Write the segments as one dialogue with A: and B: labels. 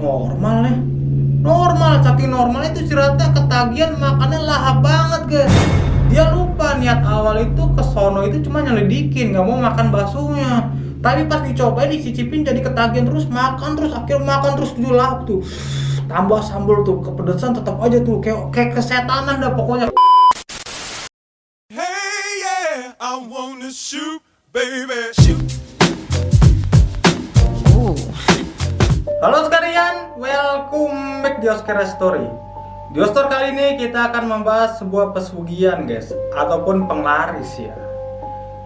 A: Normal nih. Normal, saking normalnya itu si Ratna ketagihan makannya lahap banget guys. Dia lupa niat awal itu ke sono itu cuma nyelidikin, nggak mau makan baksonya. Tapi pas dicobain dicicipin jadi ketagihan terus makan terus akhirnya makan terus tuh lahap tuh. Tambah sambal tuh kepedesan tetap aja tuh kayak kesetanan dah pokoknya.
B: Hey yeah, I wanna shoot, baby, shoot.
A: Halo sekalian, welcome back di Oscar Story. Di Oscar kali ini kita akan membahas sebuah pesugihan guys, ataupun penglaris ya.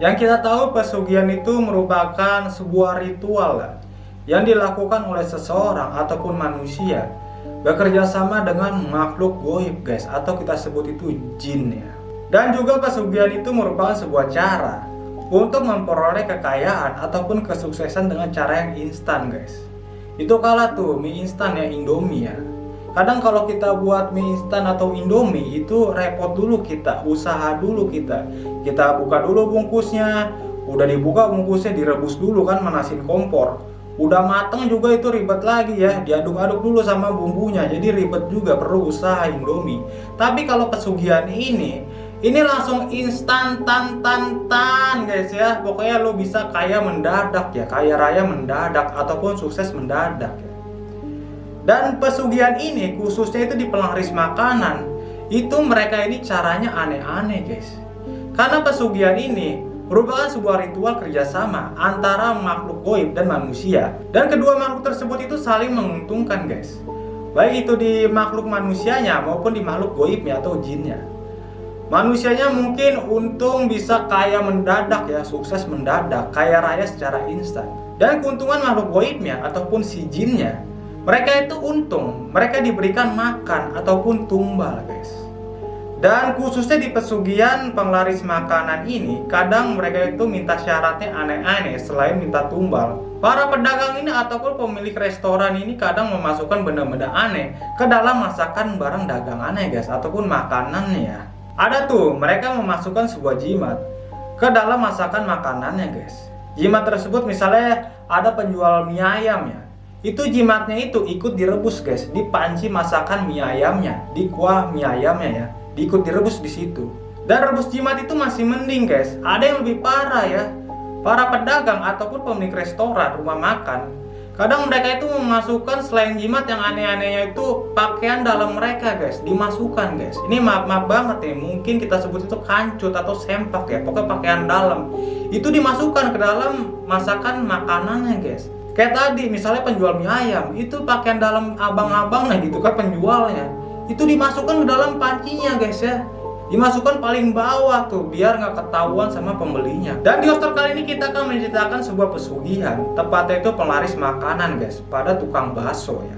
A: Yang kita tahu pesugihan itu merupakan sebuah ritual lah, yang dilakukan oleh seseorang ataupun manusia bekerja sama dengan makhluk goib guys, atau kita sebut itu jin ya. Dan juga pesugihan itu merupakan sebuah cara untuk memperoleh kekayaan ataupun kesuksesan dengan cara yang instan guys. Itu kalah tuh mie instan ya, Indomie ya. Kadang kalau kita buat mie instan atau Indomie itu repot dulu kita, usaha dulu kita. Kita buka dulu bungkusnya, udah dibuka bungkusnya direbus dulu kan manasin kompor. Udah mateng juga itu ribet lagi ya, diaduk-aduk dulu sama bumbunya. Jadi ribet juga, perlu usaha Indomie. Tapi kalau pesugihan ini langsung instan tan guys ya. Pokoknya lo bisa kaya mendadak ya, kaya raya mendadak ataupun sukses mendadak ya. Dan pesugihan ini khususnya itu di penglaris makanan, itu mereka ini caranya aneh-aneh guys. Karena pesugihan ini merupakan sebuah ritual kerjasama antara makhluk goib dan manusia. Dan kedua makhluk tersebut itu saling menguntungkan guys, baik itu di makhluk manusianya maupun di makhluk goibnya atau jinnya. Manusianya mungkin untung bisa kaya mendadak ya, sukses mendadak, kaya raya secara instan. Dan keuntungan makhluk goibnya ataupun si jinnya, mereka itu untung, mereka diberikan makan ataupun tumbal guys. Dan khususnya di pesugihan penglaris makanan ini, kadang mereka itu minta syaratnya aneh-aneh selain minta tumbal. Para pedagang ini ataupun pemilik restoran ini kadang memasukkan benda-benda aneh ke dalam masakan barang dagangannya guys, ataupun makanannya ya. Ada tuh mereka memasukkan sebuah jimat ke dalam masakan makanannya guys. Jimat tersebut misalnya ada penjual mie ayam ya, itu jimatnya itu ikut direbus guys di panci masakan mie ayamnya, di kuah mie ayamnya ya, diikut direbus di situ. Dan rebus jimat itu masih mending guys. Ada yang lebih parah ya, para pedagang ataupun pemilik restoran rumah makan, kadang mereka itu memasukkan selain jimat yang aneh-anehnya itu pakaian dalam mereka guys, dimasukkan guys. Ini maaf banget nih, mungkin kita sebut itu kancut atau sempak ya, pokoknya pakaian dalam itu dimasukkan ke dalam masakan makanannya guys. Kayak tadi misalnya penjual mie ayam, itu pakaian dalam abang-abangnya gitu kan penjualnya, itu dimasukkan ke dalam pancinya guys ya, dimasukkan paling bawah tuh biar nggak ketahuan sama pembelinya. Dan di Oscar kali ini kita akan menceritakan sebuah pesugihan, tepatnya itu penglaris makanan guys, pada tukang bakso ya.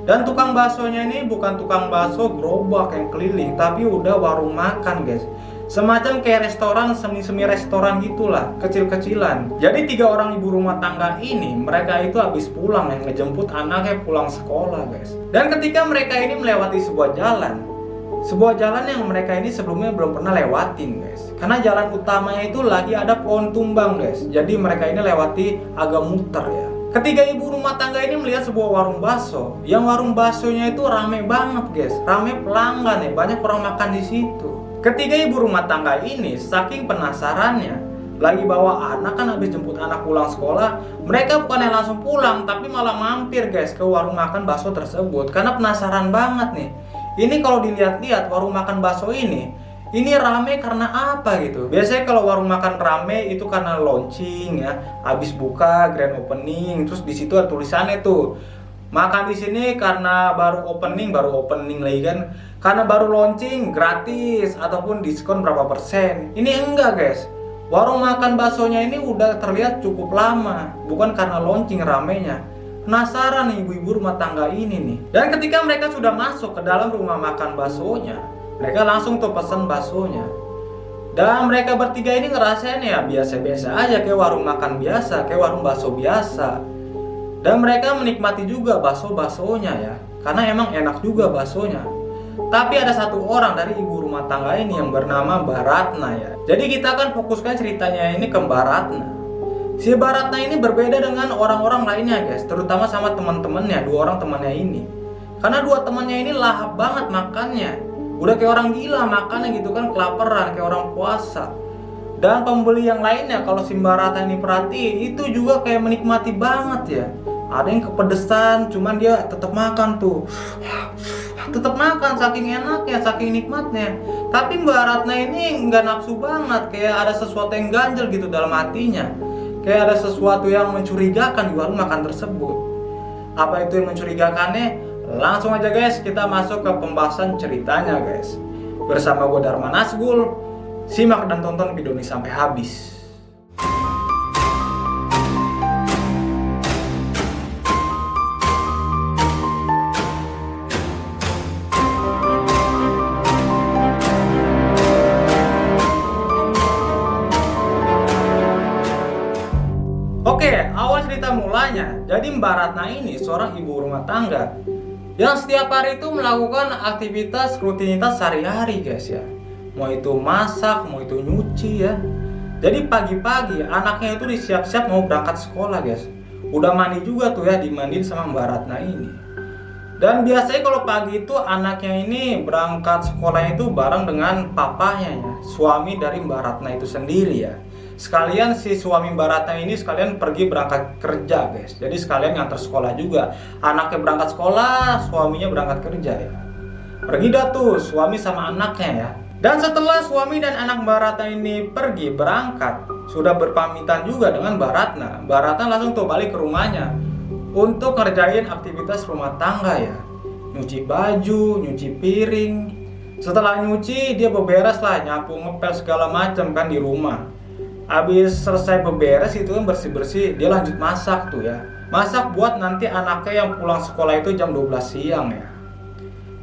A: Dan tukang baksonya ini bukan tukang bakso gerobak yang keliling, tapi udah warung makan guys, semacam kayak restoran, semi restoran gitulah, kecil-kecilan. Jadi 3 orang ibu rumah tangga ini, mereka itu habis pulang yang ngejemput anaknya pulang sekolah guys. Dan ketika mereka ini melewati sebuah jalan yang mereka ini sebelumnya belum pernah lewatin guys, karena jalan utamanya itu lagi ada pohon tumbang guys. Jadi mereka ini lewati agak muter ya. Ketiga ibu rumah tangga ini melihat sebuah warung bakso, yang warung baksonya itu rame banget guys, rame pelanggan ya, banyak orang makan di situ. Ketiga ibu rumah tangga ini saking penasarannya, lagi bawa anak kan habis jemput anak pulang sekolah, mereka bukannya langsung pulang tapi malah mampir guys ke warung makan bakso tersebut karena penasaran banget nih. Ini kalau dilihat-lihat warung makan bakso ini rame karena apa gitu. Biasanya kalau warung makan rame itu karena launching ya, habis buka grand opening, terus di situ ada tulisannya tuh, makan di sini karena baru opening lagi kan, karena baru launching gratis ataupun diskon berapa persen. Ini enggak guys, warung makan baksonya ini udah terlihat cukup lama, bukan karena launching ramenya. Penasaran nih ibu-ibu rumah tangga ini nih. Dan ketika mereka sudah masuk ke dalam rumah makan baksonya, mereka langsung tuh pesen baksonya. Dan mereka bertiga ini ngerasain ya biasa-biasa aja, kayak warung makan biasa, kayak warung bakso biasa. Dan mereka menikmati juga bakso-baksonya ya, karena emang enak juga baksonya. Tapi ada satu orang dari ibu rumah tangga ini yang bernama Mbak Ratna ya. Jadi kita akan fokuskan ceritanya ini ke Mbak Ratna. Si Mbak Ratna ini berbeda dengan orang-orang lainnya guys, terutama sama teman-temannya, 2 orang temannya ini. Karena 2 temannya ini lahap banget makannya. Udah kayak orang gila makannya gitu kan, kelaparan kayak orang puasa. Dan pembeli yang lainnya kalau si Mbak Ratna ini perhatiin, itu juga kayak menikmati banget ya. Ada yang kepedesan, cuman dia tetap makan tuh. Tetap makan saking enaknya, saking nikmatnya. Tapi Mbak Ratna ini nggak nafsu banget, kayak ada sesuatu yang ganjel gitu dalam hatinya. Kayak ada sesuatu yang mencurigakan di warung makan tersebut. Apa itu yang mencurigakannya? Langsung aja guys, kita masuk ke pembahasan ceritanya guys. Bersama gue Dharma Nasgul. Simak dan tonton video ini sampai habis. Oke, awal cerita mulanya. Jadi Mbak Ratna ini seorang ibu rumah tangga yang setiap hari itu melakukan aktivitas rutinitas sehari-hari guys ya. Mau itu masak, mau itu nyuci ya. Jadi pagi-pagi anaknya itu disiap-siap mau berangkat sekolah guys. Udah mandi juga tuh ya, dimandiin sama Mbak Ratna ini. Dan biasanya kalau pagi itu anaknya ini berangkat sekolahnya itu bareng dengan papahnya ya, suami dari Mbak Ratna itu sendiri ya. Sekalian si suami Mbak Ratna ini sekalian pergi berangkat kerja guys. Jadi sekalian ngantar sekolah juga. Anaknya berangkat sekolah, suaminya berangkat kerja ya. Pergi dah tuh suami sama anaknya ya. Dan setelah suami dan anak Mbak Ratna ini pergi berangkat, sudah berpamitan juga dengan Mbak Ratna. Mbak Ratna langsung tuh balik ke rumahnya untuk ngerjain aktivitas rumah tangga ya. Nyuci baju, nyuci piring. Setelah nyuci dia beberes lah, nyapu ngepel segala macam kan di rumah. Habis selesai beberes itu kan bersih-bersih, dia lanjut masak tuh ya. Masak buat nanti anaknya yang pulang sekolah itu jam 12 siang ya.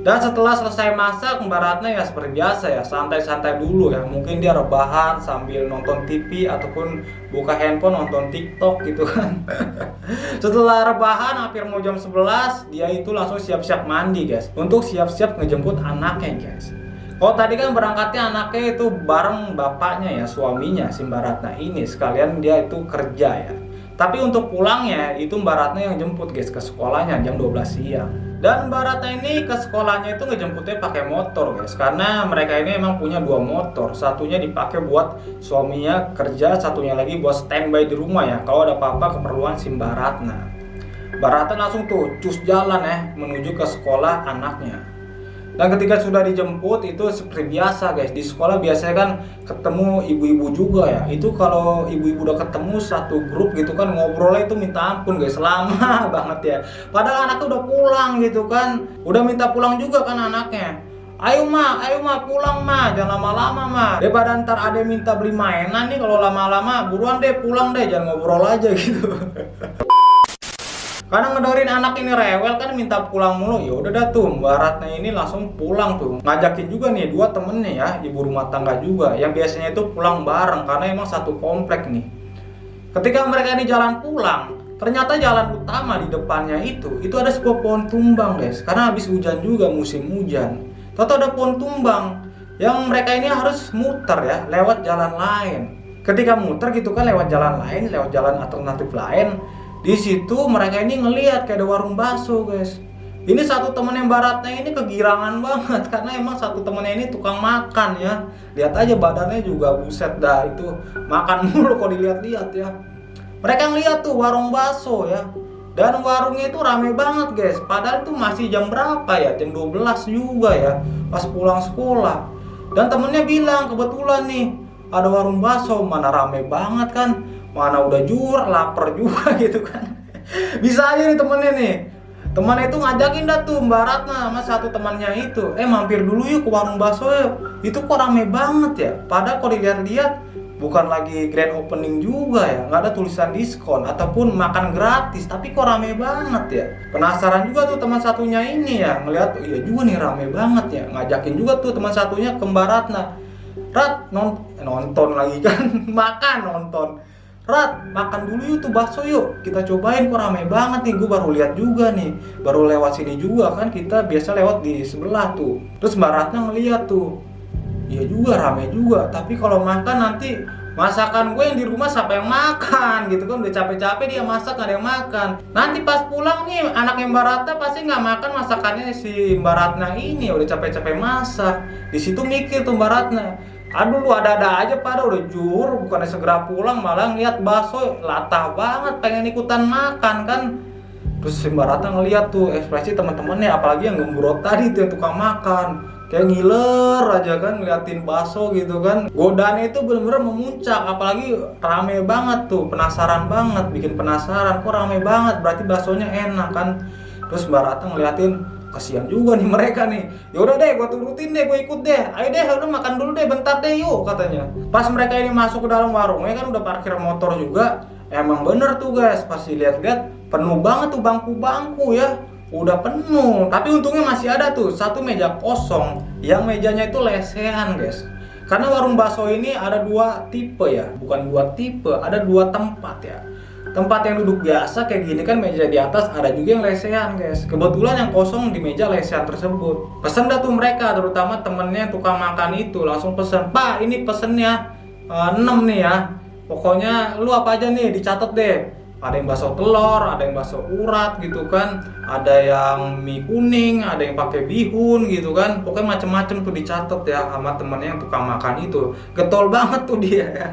A: Dan setelah selesai masak, Mbak Ratna ya seperti biasa ya, santai-santai dulu ya. Mungkin dia rebahan sambil nonton TV ataupun buka handphone nonton TikTok gitu kan. Setelah rebahan hampir mau jam 11, dia itu langsung siap-siap mandi guys, untuk siap-siap ngejemput anaknya guys. Oh tadi kan berangkatnya anaknya itu bareng bapaknya ya, suaminya si Mbak Ratna ini, sekalian dia itu kerja ya. Tapi untuk pulangnya itu Mbak Ratna yang jemput guys ke sekolahnya jam 12 siang. Dan Mbak Ratna ini ke sekolahnya itu ngejemputnya pakai motor guys, karena mereka ini emang punya 2 motor. Satunya dipakai buat suaminya kerja, satunya lagi buat standby di rumah ya, kalau ada apa-apa keperluan si Mbak Ratna. Mbak Ratna langsung tuh cus jalan ya menuju ke sekolah anaknya. Dan ketika sudah dijemput itu seperti biasa guys, di sekolah biasanya kan ketemu ibu-ibu juga ya. Itu kalau ibu-ibu udah ketemu satu grup gitu kan, ngobrolnya itu minta ampun guys, lama banget ya. Padahal anaknya udah pulang gitu kan, udah minta pulang juga kan anaknya. Ayo ma pulang ma, jangan lama-lama ma. Daripada ntar ada minta beli mainan nih, kalau lama-lama buruan deh pulang deh, jangan ngobrol aja gitu. Karena ngedorin anak ini rewel kan minta pulang mulu. Ya udah dah tuh Mbak Ratna ini langsung pulang tuh. Ngajakin juga nih 2 temennya ya, ibu rumah tangga juga, yang biasanya itu pulang bareng karena emang satu komplek nih. Ketika mereka ini jalan pulang, ternyata jalan utama di depannya itu ada sebuah pohon tumbang guys. Karena habis hujan juga, musim hujan. Tahu ada pohon tumbang yang mereka ini harus muter ya, lewat jalan lain. Ketika muter gitu kan lewat jalan lain, lewat jalan alternatif lain, di situ mereka ini ngelihat kayak ada warung bakso guys. Ini satu temen yang Mbak Ratna ini kegirangan banget karena emang satu temennya ini tukang makan ya. Lihat aja badannya juga buset dah, itu makan mulu kalau dilihat-lihat ya. Mereka ngeliat tuh warung bakso ya. Dan warungnya itu rame banget guys. Padahal itu masih jam berapa ya? Jam 12 juga ya, pas pulang sekolah. Dan temennya bilang kebetulan nih ada warung bakso, mana rame banget kan. Mana udah jur, lapar juga gitu kan. Bisa aja nih temennya nih. Temannya itu ngajakin dah tuh Mbak Ratna sama satu temannya itu, mampir dulu yuk ke warung bakso ya. Itu kok rame banget ya. Padahal kalau dilihat-lihat bukan lagi grand opening juga ya, nggak ada tulisan diskon ataupun makan gratis, tapi kok rame banget ya. Penasaran juga tuh teman satunya ini ya, ngeliat iya juga nih rame banget ya. Ngajakin juga tuh teman satunya ke Mbak Ratna. Rat, nonton lagi kan, makan nonton. Rat, makan dulu yuk tuh bakso yuk, kita cobain kok rame banget nih, gue baru lihat juga nih, baru lewat sini juga kan, kita biasa lewat di sebelah tuh. Terus Mbak Ratna ngeliat tuh, iya juga rame juga, tapi kalau makan nanti masakan gue yang di rumah siapa yang makan gitu kan, udah capek-capek dia masak gak ada yang makan. Nanti pas pulang nih anaknya Mbak Ratna pasti nggak makan masakannya si Mbak Ratna ini, udah capek-capek masak. Di situ mikir tuh Mbak Ratna, aduh lu ada-ada aja pada udah juhur bukannya segera pulang malah ngeliat bakso latah banget pengen ikutan makan kan. Terus si Mbak Ratna ngeliat tuh ekspresi teman-temannya, apalagi yang gembrot tadi tuh yang tukang makan, kayak ngiler aja kan ngeliatin bakso gitu kan. Godaannya itu bener-bener memuncak, apalagi rame banget tuh, penasaran banget, bikin penasaran kok rame banget, berarti baksonya enak kan. Terus Mbak Ratna ngeliatin, kasihan juga nih mereka nih. Yaudah deh, gue turutin deh, gue ikut deh. Ayo deh, udah makan dulu deh, bentar deh yuk katanya. Pas mereka ini masuk ke dalam warungnya kan udah parkir motor juga. Emang bener tuh guys, pas dilihat-lihat penuh banget tuh bangku-bangku ya. Udah penuh, tapi untungnya masih ada tuh satu meja kosong yang mejanya itu lesehan guys. Karena warung bakso ini ada dua tipe ya, bukan dua tipe, ada dua tempat ya. Tempat yang duduk biasa kayak gini kan meja di atas, ada juga yang lesehan guys. Kebetulan yang kosong di meja lesehan tersebut. Pesen dah tuh mereka, terutama temennya yang tukang makan itu langsung pesen, "Pak ini pesennya 6 nih ya. Pokoknya lu apa aja nih dicatat deh." Ada yang bakso telur, ada yang bakso urat gitu kan, ada yang mie kuning, ada yang pakai bihun gitu kan. Pokoknya macem-macem tuh dicatat ya sama temennya yang tukang makan itu. Getol banget tuh dia ya.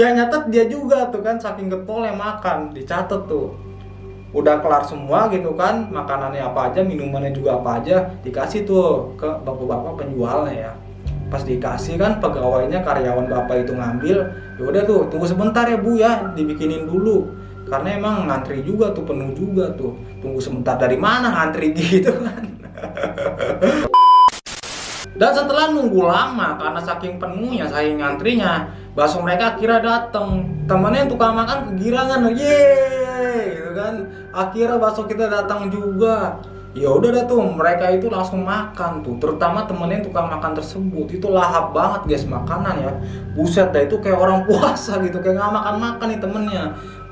A: Yang nyatet dia juga tuh kan, saking getolnya makan, dicatat tuh. Udah kelar semua gitu kan, makanannya apa aja, minumannya juga apa aja, dikasih tuh ke bapak-bapak penjualnya ya. Pas dikasih kan pegawainya, karyawan bapak itu ngambil, ya udah tuh tunggu sebentar ya Bu ya, dibikinin dulu. Karena emang ngantri juga tuh, penuh juga tuh. Tunggu sebentar dari mana ngantri gitu kan. Dan setelah nunggu lama karena saking penuhnya, saking ngantrinya, bakso mereka akhirnya dateng. Temennya yang tukang makan kegirangan, yeay gitu kan. Akhirnya bakso kita datang juga. Ya udah dah tuh, mereka itu langsung makan tuh, terutama temennya yang tukang makan tersebut. Itu lahap banget guys makanan ya. Buset dah, itu kayak orang puasa gitu, kayak nggak makan-makan nih temennya.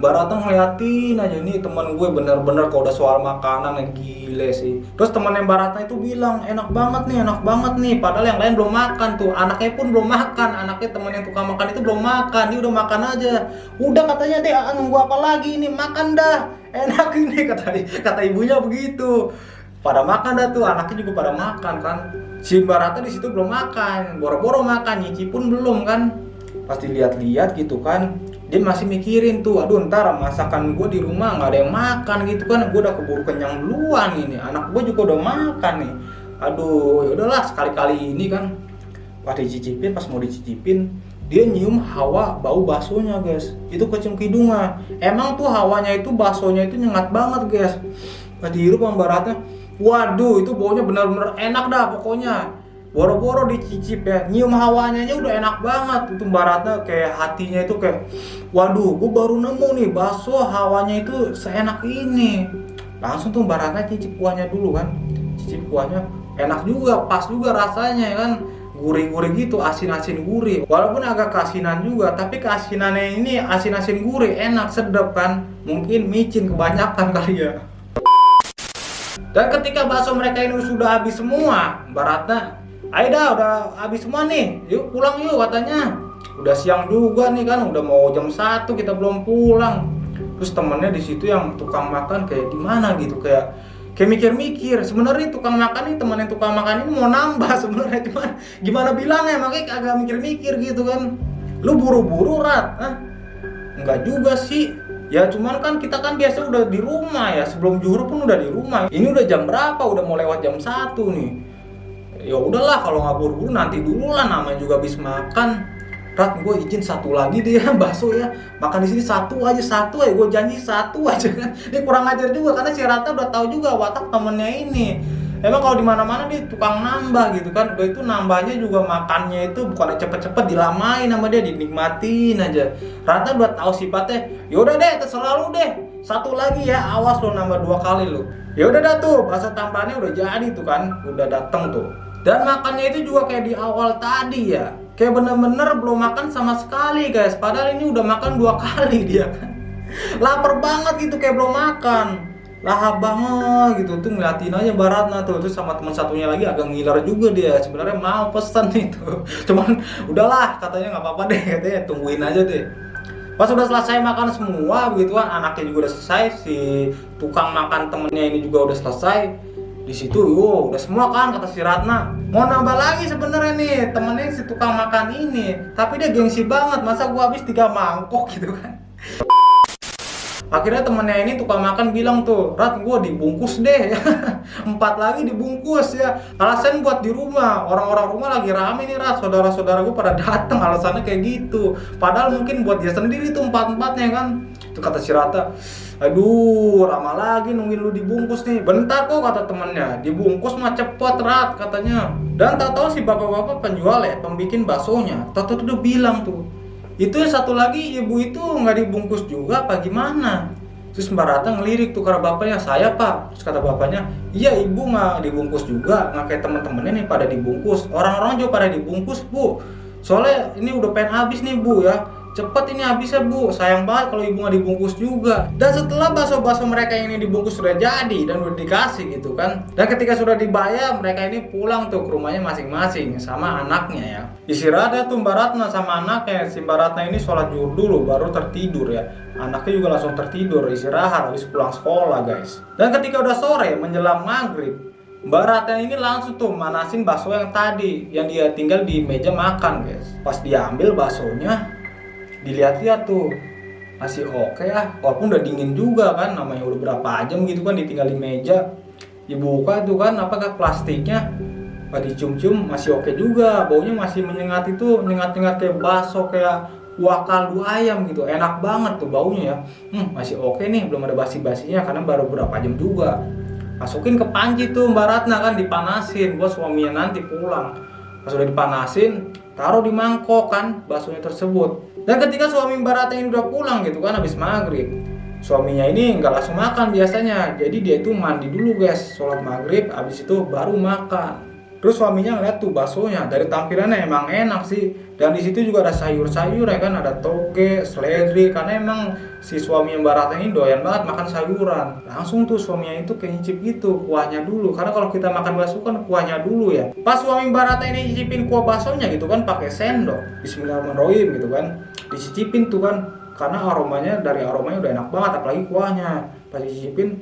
A: Mbak Ratna ngeliatin aja, nih temen gue bener-bener kalau udah soal makanan yang gile sih. Terus temennya Mbak Ratna itu bilang, enak banget nih. Padahal yang lain belum makan tuh, anaknya pun belum makan. Anaknya temen yang tukang makan itu belum makan, dia udah makan aja. Udah katanya deh, nunggu apa lagi ini, makan dah, enak ini kata ibunya begitu. Pada makan dah tuh, anaknya juga pada makan kan. Si Mbak Ratna di situ belum makan, boro-boro makan, nyicip pun belum kan. Pas dilihat-lihat gitu kan, dia masih mikirin tuh, aduh ntar masakan gue di rumah nggak ada yang makan gitu kan, gue udah keburu kenyang duluan ini, anak gue juga udah makan nih. Aduh, yaudahlah sekali-kali ini kan. Pas dicicipin, pas mau dicicipin, dia nyium hawa bau baksonya guys. Itu kecium ke hidungnya. Emang tuh hawanya itu, baksonya itu nyengat banget guys. Pas dihirup sama Mbak Ratna, waduh itu baunya benar-benar enak dah pokoknya. Boro-boro dicicip ya, nyium hawanya aja udah enak banget. Itu Mbak Ratna kayak hatinya itu kayak, waduh gue baru nemu nih bakso hawanya itu seenak ini. Langsung tuh Mbak Ratna cicip kuahnya dulu kan. Cicip kuahnya, enak juga, pas juga rasanya ya kan. Gurih-gurih gitu, asin-asin gurih. Walaupun agak keasinan juga, tapi keasinannya ini asin-asin gurih, enak, sedap kan. Mungkin micin kebanyakan kali ya. Dan ketika bakso mereka ini sudah habis semua, Mbak Ratna, ayo dah udah habis semua nih, yuk pulang yuk katanya. Udah siang juga nih kan, udah mau jam 1 kita belum pulang. Terus temennya di situ yang tukang makan kayak gimana gitu, kayak mikir-mikir. Sebenarnya tukang makan nih, temen yang tukang makan ini mau nambah sebenarnya, gimana bilangnya, makanya agak mikir-mikir gitu kan. Lu buru-buru Rat, enggak juga sih. Ya cuman kan kita kan biasa udah di rumah ya, sebelum zuhur pun udah di rumah. Ini udah jam berapa? Udah mau lewat jam 1 nih. Ya udahlah kalau nggak buru-buru nanti dulu lah, namanya juga habis makan. Rat, gue izin satu lagi deh ya bakso ya. Makan di sini satu aja, gue janji satu aja kan. Ini kurang ajar juga karena si Ratna udah tahu juga watak temennya ini. Emang kalau di mana-mana dia tukang nambah gitu kan. Udah itu nambahnya juga makannya itu bukan cepet-cepet dilamain sama dia, dinikmatin aja. Ratna udah tahu sifatnya. Yaudah deh, terserah lu deh. Satu lagi ya, awas lo nambah 2 kali lo. Yaudah dah tuh, bakso tampannya udah jadi tuh kan, udah dateng tuh. Dan makannya itu juga kayak di awal tadi ya. Kayak bener-bener belum makan sama sekali guys. Padahal ini udah makan 2 kali dia kan. Lapar banget gitu kayak belum makan. lahap banget gitu tuh, ngeliatin aja Mbak Ratna tuh. Terus sama teman satunya lagi agak ngiler juga dia, sebenarnya mau pesan itu cuman udahlah katanya nggak apa-apa deh, katanya tungguin aja deh. Pas udah selesai makan semua begitu kan, anaknya juga udah selesai, si tukang makan temennya ini juga udah selesai. Di situ udah semua kan, kata si Ratna. Mau nambah lagi sebenarnya nih temennya si tukang makan ini, tapi dia gengsi banget, masa gua habis 3 mangkok gitu kan. Akhirnya temennya ini tukang makan bilang tuh, Rat, gue dibungkus deh 4 lagi dibungkus ya. Alasan buat di rumah, orang-orang rumah lagi rame nih Rat, saudara-saudara gue pada dateng, alasannya kayak gitu. Padahal mungkin buat dia sendiri tuh 4-4-nya kan. Itu kata si Rata, aduh lama lagi nungguin lu dibungkus nih. Bentar kok, kata temennya, dibungkus mah cepet Rat katanya. Dan tak tahu si bapak-bapak penjual ya, pembikin baksonya, tahu udah bilang tuh, itu yang satu lagi ibu itu nggak dibungkus juga apa gimana? Terus Mbak Ratna ngelirik tuh karena bapaknya, saya Pak. Terus kata bapaknya, iya ibu nggak dibungkus juga, nggak kayak temen-temennya nih pada dibungkus. Orang-orang juga pada dibungkus Bu, soalnya ini udah pengen habis nih Bu ya, cepet ini habisnya Bu, sayang banget kalau ibu nggak dibungkus juga. Dan setelah bakso-bakso mereka ini dibungkus sudah jadi dan udah dikasih gitu kan, dan ketika sudah dibayar, mereka ini pulang tuh ke rumahnya masing-masing sama anaknya ya. Istirahat tuh Mbak Ratna sama anaknya. Si Mbak Ratna ini sholat zuhur dulu baru tertidur ya. Anaknya juga langsung tertidur istirahat habis pulang sekolah guys. Dan ketika udah sore menjelang maghrib, Mbak Ratna ini langsung tuh manasin bakso yang tadi yang dia tinggal di meja makan guys. Pas dia ambil baksonya, dilihat-lihat tuh masih oke ah, walaupun udah dingin juga kan, namanya udah berapa jam gitu kan ditinggal di meja. Dibuka tuh kan apakah plastiknya, pas dicium-cium masih oke juga, baunya masih menyengat, itu nyengat-nyengat kayak bakso, kayak kuah kaldu ayam gitu, enak banget tuh baunya ya. Masih oke nih, belum ada basi-basinya karena baru berapa jam juga. Masukin ke panci tuh Mbak Ratna kan, dipanasin buat suaminya nanti pulang. Pas udah dipanasin, taruh di mangkok kan baksonya tersebut. Dan ketika suami Mbak Ratna ini udah pulang gitu kan habis maghrib, suaminya ini nggak langsung makan biasanya, jadi dia itu mandi dulu guys, sholat maghrib, habis itu baru makan. Terus suaminya ngeliat tuh baksonya, dari tampilannya emang enak sih, dan di situ juga ada sayur-sayur ya kan, ada toge, seledri, karena emang si suami Mbak Ratna ini doyan banget makan sayuran. Langsung tuh suaminya itu kayak nyicip gitu kuahnya dulu, karena kalau kita makan bakso kan kuahnya dulu ya. Pas suami Mbak Ratna ini nyicipin kuah baksonya gitu kan pakai sendok, bismillahirrahmanirrahim gitu kan, dicicipin tuh kan, karena dari aromanya udah enak banget, apalagi kuahnya. Pas dicicipin,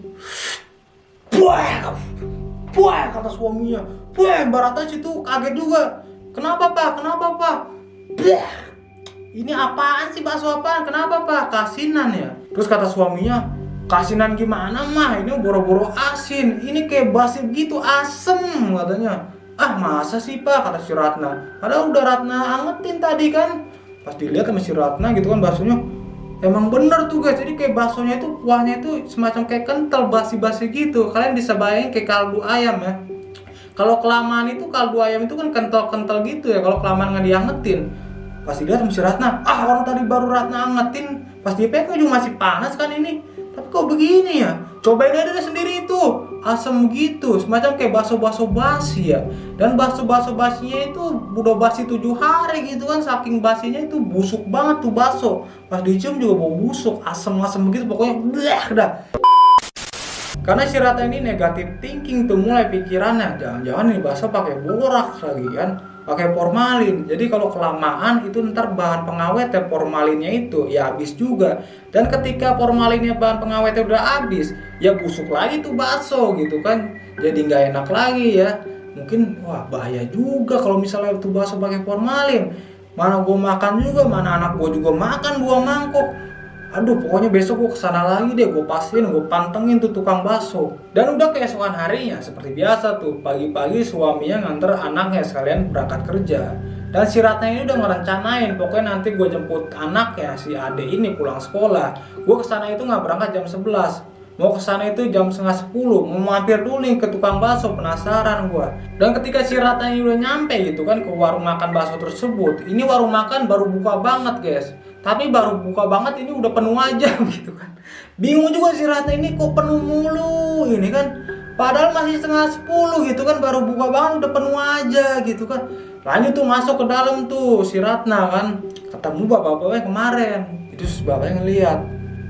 A: buah, kata suaminya. Mbak Ratna situ kaget juga. Kenapa Pak? Kenapa Pak? Ini apaan sih, bakso apaan? Kenapa Pak? Kasinan ya. Terus kata suaminya, kasinan gimana mah? Ini boro-boro asin. Ini kayak basi gitu, asem katanya. Ah masa sih Pak? Kata si Ratna. Padahal udah Ratna angetin tadi kan. Pas dilihat sama si Ratna gitu kan baksonya, emang bener tuh guys, jadi kayak baksonya itu kuahnya itu semacam kayak kental, basi-basi gitu. Kalian bisa bayangin kayak kaldu ayam ya. Kalau kelamaan itu kaldu ayam itu kan kental-kental gitu ya, kalau kelamaan nggak diangetin. Pas dilihat sama si Ratna, orang tadi baru Ratna angetin, pas dipegang juga masih panas kan ini. Tapi kok begini ya? Cobain aja deh sendiri itu, asam gitu, semacam kayak bakso-bakso basi ya. Dan bakso-bakso basinya itu udah basi 7 hari gitu kan, saking basinya itu busuk banget tuh bakso. Pas dicium juga bau busuk, asam-asam begitu, pokoknya dah. Karena si Ratna ini negatif thinking tuh, mulai pikirannya, jangan-jangan ini bakso pakai boraks lagi kan, pakai formalin. Jadi kalau kelamaan itu ntar bahan pengawetnya formalinnya itu ya habis juga. Dan ketika formalinnya bahan pengawetnya udah habis, ya busuk lagi tuh bakso gitu kan. Jadi nggak enak lagi ya. Mungkin wah bahaya juga kalau misalnya tuh bakso pakai formalin. Mana gue makan juga, mana anak gue juga makan 2 mangkok. Aduh, pokoknya besok gue kesana lagi deh, gue pastiin, gue pantengin tuh tukang bakso. Dan udah keesokan harinya, seperti biasa tuh, pagi-pagi suaminya nganter anaknya sekalian berangkat kerja. Dan si Ratna ini udah ngerencanain, pokoknya nanti gue jemput anaknya, si Ade ini pulang sekolah. Gue kesana itu gak berangkat jam 11. Mau kesana itu jam 9:30, mau mampir dulu nih ke tukang bakso, penasaran gua. Dan ketika si Ratna ini udah nyampe gitu kan ke warung makan bakso tersebut, ini warung makan baru buka banget guys. Tapi baru buka banget ini udah penuh aja gitu kan. Bingung juga si Ratna ini kok penuh mulu ini kan. Padahal masih 9:30 gitu kan, baru buka banget udah penuh aja gitu kan. Lanjut tuh masuk ke dalam tuh si Ratna kan, ketemu bapak-bapaknya kemarin. Itu bapaknya ngeliat,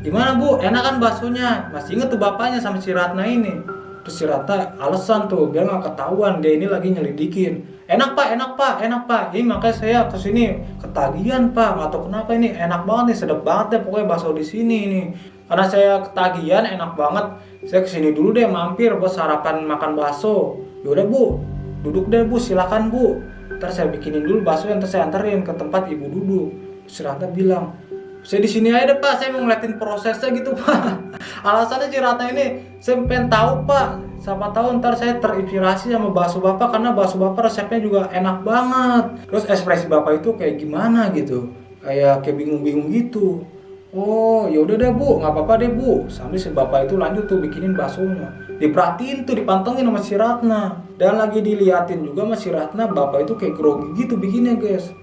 A: gimana Bu, enak kan baksonya? Masih inget tuh bapaknya sama si Ratna ini. Terus si Ratna alasan tuh biar nggak ketahuan dia ini lagi nyelidikin. Enak Pak, enak Pak, enak Pak. Ini makanya saya kesini ketagihan Pak, nggak tahu kenapa ini enak banget nih, sedap banget deh pokoknya bakso di sini nih. Karena saya ketagihan enak banget, saya kesini dulu deh mampir buat sarapan makan bakso. Yaudah Bu, duduk deh Bu, silakan Bu. Ntar saya bikinin dulu bakso yang saya anterin ke tempat ibu duduk. Si Ratna bilang, saya di sini aja deh Pak, saya mau ngeliatin prosesnya gitu Pak. Alasannya si Ratna ini, saya pengen tahu Pak, siapa tahu ntar saya terinspirasi sama bakso Bapak karena bakso Bapak resepnya juga enak banget. Terus ekspresi Bapak itu kayak gimana gitu, kayak bingung-bingung gitu. Oh yaudah deh Bu, nggak apa-apa deh Bu. Sambil si Bapak itu lanjut tuh bikinin baksonya. Diperhatiin tuh, dipantengin sama si Ratna. Dan lagi diliatin juga sama si Ratna, Bapak itu kayak grogi gitu bikinnya guys.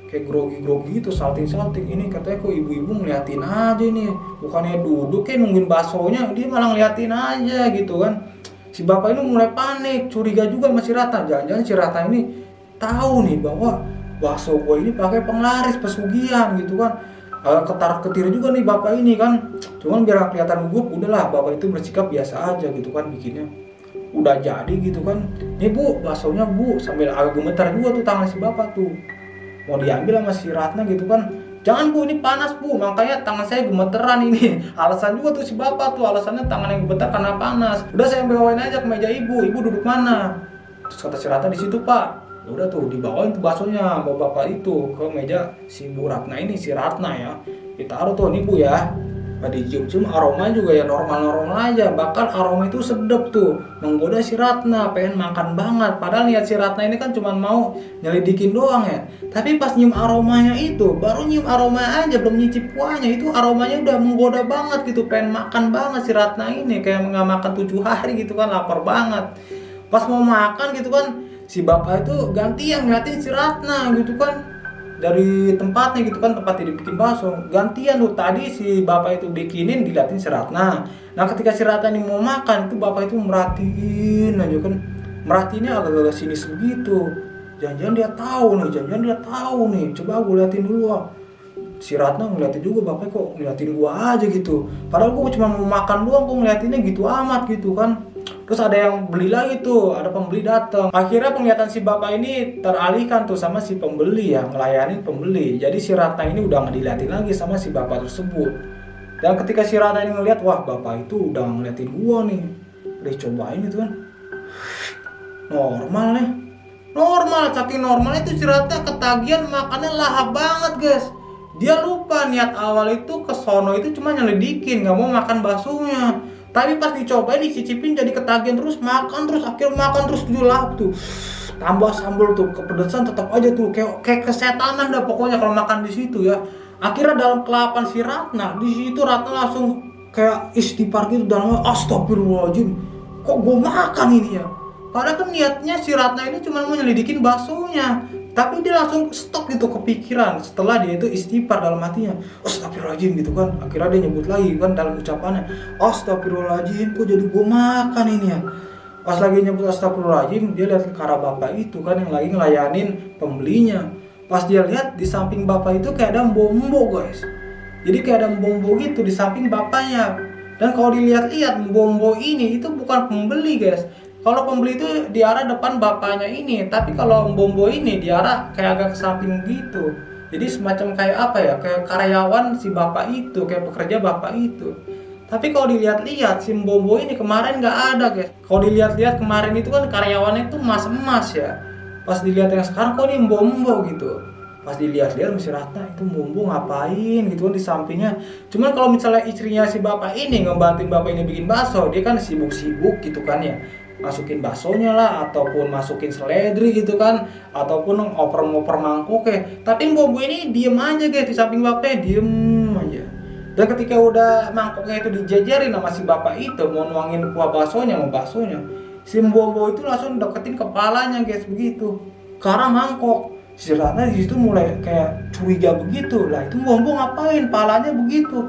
A: Kayak grogi-grogi gitu, salting-salting. Ini katanya kok ibu-ibu ngeliatin aja nih, bukannya duduk kayak nungguin baksonya, dia malah ngeliatin aja gitu kan. Si Bapak ini mulai panik, curiga juga sama si Ratna. Jangan-jangan si Ratna ini tahu nih bahwa bakso gue ini pakai penglaris pesugihan gitu kan. Ketar-ketir juga nih Bapak ini kan. Cuman biar kelihatan gugup, udahlah Bapak itu bersikap biasa aja gitu kan bikinnya. Udah jadi gitu kan. Nih Bu, baksonya Bu, sambil agak gemetar juga tuh tangan si Bapak tuh. Mau diambil sama si Ratna gitu kan. Jangan Bu, ini panas Bu, makanya tangan saya gemeteran ini. Alasan juga tuh si Bapak tuh, alasannya tangan yang gemetar karena panas. Udah saya bawain aja ke meja ibu duduk mana? Terus kata si Ratna di situ Pak. Udah tuh dibawain tuh baksonya bawa Bapak itu ke meja si Bu Ratna ini, si Ratna ya. Ditaruh tuh nih Bu ya. Dicium-cium, aroma juga ya normal-normal aja. Bahkan aroma itu sedap tuh, menggoda si Ratna, pengen makan banget. Padahal niat si Ratna ini kan cuma mau nyelidikin doang ya. Tapi pas nyium aromanya itu, baru nyium aroma aja, belum nyicip kuahnya, itu aromanya udah menggoda banget gitu, pengen makan banget si Ratna ini. Kayak nggak makan 7 hari gitu kan, lapar banget. Pas mau makan gitu kan, si Bapak itu gantian ngeliatin si Ratna gitu kan. Dari tempatnya gitu kan, tempatnya dibikin bakso, gantian tuh. Tadi si Bapak itu bikinin, diliatin si Ratna. Nah ketika si Ratna ini mau makan, itu Bapak itu merhatiin aja kan. Merhatiinnya agak-agak sinis begitu. Jangan-jangan dia tahu nih, coba gue liatin dulu ah. Si Ratna ngeliatin juga, Bapak kok ngeliatin gua aja gitu. Padahal gua cuma mau makan doang, kok ngeliatinnya gitu amat gitu kan. Terus ada yang beli lagi tuh, ada pembeli datang. Akhirnya penglihatan si Bapak ini teralihkan tuh sama si pembeli ya, ngelayanin pembeli. Jadi si Ratna ini udah nggak diliatin lagi sama si Bapak tersebut. Dan ketika si Ratna ini ngeliat, wah Bapak itu udah ngeliatin gua nih. Udah cobain gitu kan. Normal, saking normalnya itu si Ratna ketagihan makannya lahap banget guys. Dia lupa niat awal itu ke sono itu cuma nyelidikin, nggak mau makan baksonya. Tapi pas dicobain, dicicipin jadi ketagihan terus, akhirnya makan terus tuh lahap tuh. Tambah sambal tuh, kepedesan tetap aja tuh, kayak kesetanan dah pokoknya kalau makan di situ ya. Akhirnya dalam kelapan si Ratna, di situ Ratna langsung kayak istighfar gitu dalamnya, astagfirullahaladzim, kok gue makan ini ya. Padahal kan niatnya si Ratna ini cuma mau nyelidikin baksonya. Tapi dia langsung stop gitu kepikiran setelah dia itu istighfar dalam hatinya. Astagfirullahaladzim gitu kan. Akhirnya dia nyebut lagi kan dalam ucapannya, astagfirullahaladzim, kok jadi gue makan ini ya. Pas lagi nyebut astagfirullahaladzim, dia lihat ke arah Bapak itu kan yang lagi ngelayanin pembelinya. Pas dia lihat di samping Bapak itu kayak ada mbombo guys. Jadi kayak ada mbombo gitu di samping Bapaknya. Dan kalau dilihat-lihat mbombo ini itu bukan pembeli guys. Kalau pembeli itu di arah depan Bapaknya ini, tapi kalau mbombo ini di arah kayak agak ke samping gitu. Jadi semacam kayak apa ya, kayak karyawan si Bapak itu, kayak pekerja Bapak itu. Tapi kalau dilihat-lihat si mbombo ini kemarin nggak ada guys. Kalau dilihat-lihat kemarin itu kan karyawannya itu emas ya. Pas dilihat yang sekarang kok ini mbombo gitu. Pas dilihat-lihat masih Ratna, itu mbombo ngapain gitu kan di sampingnya. Cuman kalau misalnya istrinya si Bapak ini ngebantuin Bapak ini bikin bakso, dia kan sibuk-sibuk gitu kan ya. Masukin baksonya lah, ataupun masukin seledri gitu kan, ataupun ngoper-ngoper mangkoknya. Tapi mbombo ini diem aja guys di samping Bapaknya, diem aja. Dan ketika udah mangkoknya itu dijejerin sama si Bapak itu mau nuangin kuah baksonya, si mbombo itu langsung deketin kepalanya guys begitu ke arah mangkok. Si Ratna di situ mulai kayak curiga begitu, lah itu mbombo ngapain palanya begitu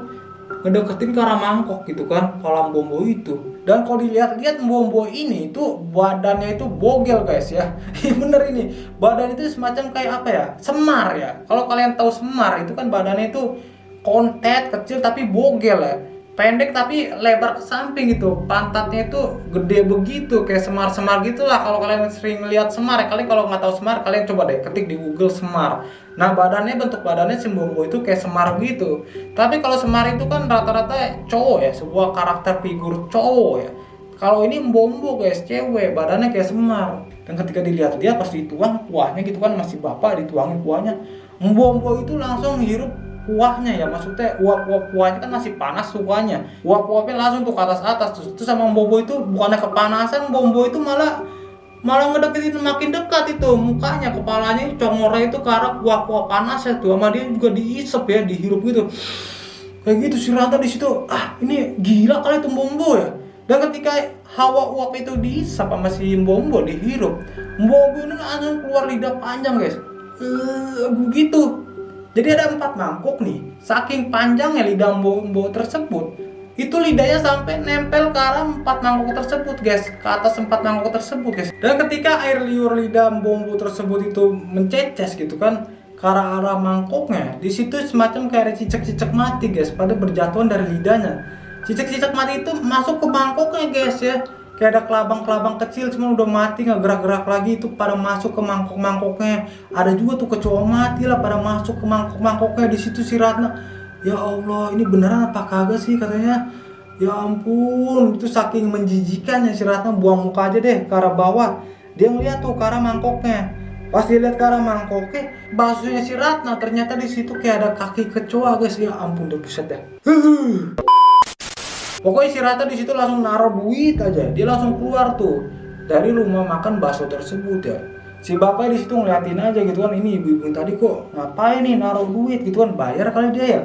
A: ngedeketin ke arah mangkok gitu kan, kepala mbombo itu. Dan kalau dilihat-lihat mbombo ini itu badannya itu bogel guys ya. Bener ini, badan itu semacam kayak apa ya, semar ya. Kalau kalian tahu semar itu kan badannya itu kontet, kecil tapi bogel ya. Pendek tapi lebar ke samping gitu. Pantatnya itu gede begitu, kayak Semar-Semar gitulah. Kalau kalian sering lihat Semar ya, kalian kalau nggak tahu Semar, kalian coba deh ketik di Google Semar. Nah, bentuk badannya si Mbombo itu kayak Semar gitu. Tapi kalau Semar itu kan rata-rata cowok ya, sebuah karakter figur cowok ya. Kalau ini Mbombo guys, cewek, badannya kayak Semar. Dan ketika dilihat-lihat pas dituang kuahnya gitu kan, masih bapak dituangin kuahnya, Mbombo itu langsung hirup kuahnya ya, maksudnya kuahnya kan masih panas sukanya, kuahnya langsung tuh ke atas terus sama Mbombo itu bukannya kepanasan, Mbombo itu malah ngedeketin, makin dekat itu mukanya, kepalanya congornya itu ke arah kuah panas ya tuh, sama dia juga diisep ya, dihirup gitu kayak gitu. Si Ranta di situ, ini gila kali itu Mbombo ya. Dan ketika hawa uap itu diisap sama si Mbombo, dihirup, Mbombo ini langsung keluar lidah panjang guys, begitu. Jadi ada 4 mangkuk nih, saking panjangnya lidah Mbombo tersebut, itu lidahnya sampai nempel ke arah 4 mangkuk tersebut guys, ke atas 4 mangkuk tersebut guys. Dan ketika air liur lidah Mbombo tersebut itu menceces gitu kan, ke arah mangkuknya, di situ semacam kayak ada cicak-cicak mati guys, pada berjatuhan dari lidahnya. Cicak-cicak mati itu masuk ke mangkuknya guys ya. Kayak ada kelabang-kelabang kecil cuma udah mati nggak gerak-gerak lagi, itu pada masuk ke mangkuk-mangkuknya. Ada juga tuh kecoa mati lah pada masuk ke mangkuk-mangkuknya. Di situ si Ratna, ya Allah ini beneran apa kagak sih katanya. Ya ampun, itu saking menjijikannya si Ratna, buang muka aja deh ke arah bawah. Dia ngeliat tuh ke arah mangkoknya. Pas dia lihat ke arah mangkoknya, baksonya si Ratna ternyata di situ kayak ada kaki kecoa guys. Ya ampun deh, buset ya. Pokoknya si Rata di situ langsung naruh duit aja. Dia langsung keluar tuh dari rumah makan bakso tersebut ya. Si bapak di situ ngeliatin aja gitu kan, ini ibu-ibu tadi kok ngapain nih naruh duit gitu kan, bayar kali dia ya.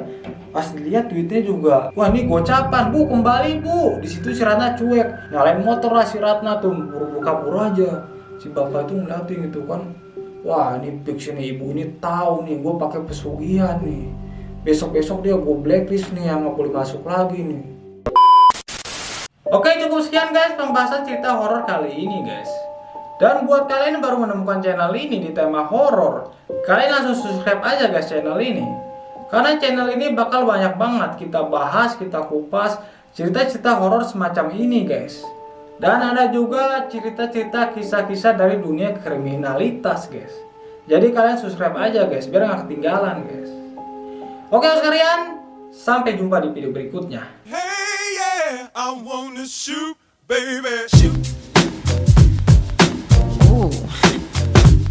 A: Pas dilihat duitnya juga, wah ini gocapan, Bu kembali Bu. Di situ si Ratna cuek, nyalain motor lah si Ratna tuh, buru-buru kabur aja. Si bapak itu ngeliatin gitu kan, wah ini fix nih, ibu ini tahu nih gue pakai pesugihan nih. Besok-besok dia gue blacklist nih, yang nggak boleh masuk lagi nih. Oke, cukup sekian guys pembahasan cerita horor kali ini guys. Dan buat kalian yang baru menemukan channel ini di tema horor, kalian langsung subscribe aja guys channel ini. Karena channel ini bakal banyak banget kita bahas, kita kupas cerita-cerita horor semacam ini guys. Dan ada juga cerita-cerita kisah-kisah dari dunia kriminalitas guys. Jadi kalian subscribe aja guys biar gak ketinggalan guys. Oke sekalian, sampai jumpa di video berikutnya.
B: I wanna shoot, baby, shoot.
C: Ooh.